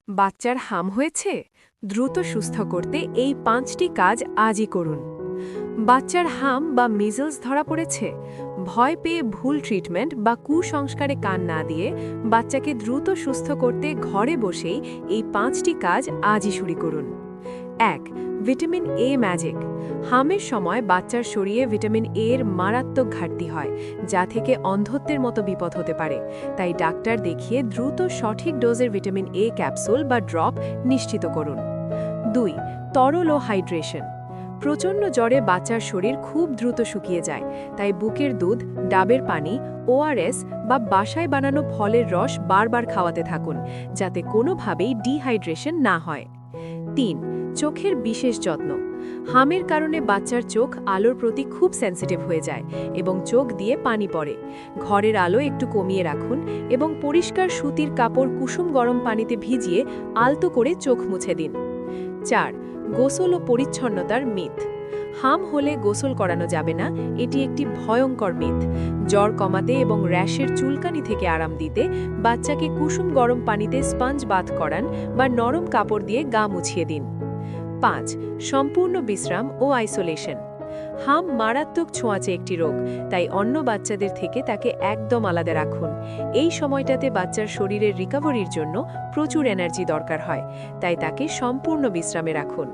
বাচ্চার হাম হয়েছে? দ্রুত সুস্থ করতে এই 5টি কাজ আজই করুন। বাচ্চার হাম বা মিজলস ধরা পড়েছে? ভয় পেয়ে ভুল ট্রিটমেন্ট বা কুসংস্কারে কান না দিয়ে বাচ্চাকে দ্রুত সুস্থ করতে ঘরে বসেই এই 5টি কাজ আজই শুরু করুন। ১. Vitamin a magic. হামের সময় বাচ্চার শরীরে ভিটামিন এ এর মারাত্মক ঘাটতি হয়, যা থেকে অন্ধত্বের মতো বিপদ হতে পারে। তাই ডাক্তার দেখিয়ে দ্রুত সঠিক ডোজের ভিটামিন এ ক্যাপসুল বা ড্রপ নিশ্চিত করুন। ২. তরল ও হাইড্রেশন। প্রচণ্ড জ্বরে বাচ্চার শরীর খুব দ্রুত শুকিয়ে যায়, তাই বুকের দুধ, ডাবের পানি, ওআরএস বা বাসায় বানানো ফলের রস বারবার খাওয়াতে থাকুন, যাতে কোনোভাবেই ডিহাইড্রেশন না হয়। ৩. চোখের বিশেষ যত্ন। হামের কারণে বাচ্চার চোখ আলোর প্রতি খুব সেন্সিটিভ হয়ে যায় এবং চোখ দিয়ে পানি পড়ে। ঘরের আলো একটু কমিয়ে রাখুন এবং পরিষ্কার সুতির কাপড় কুসুম গরম পানিতে ভিজিয়ে আলতো করে চোখ মুছে দিন। ৪. গোসল ও পরিচ্ছন্নতার মিথ। হাম হলে গোসল করানো যাবে না, এটি একটি ভয়ঙ্কর মিথ। জ্বর কমাতে এবং র্যাশের চুলকানি থেকে আরাম দিতে বাচ্চাকে কুসুম গরম পানিতে স্পঞ্জ বাথ করান বা নরম কাপড় দিয়ে গা মুছিয়ে দিন। ৫. সম্পূর্ণ বিশ্রাম ও আইসোলেশন। হাম মারাত্মক ছোঁয়াচে একটি রোগ, তাই অন্য বাচ্চাদের থেকে তাকে একদম আলাদা রাখুন। এই সময়টাতে বাচ্চার শরীরের রিকভারির জন্য প্রচুর এনার্জি দরকার হয়, তাই তাকে সম্পূর্ণ বিশ্রামে রাখুন।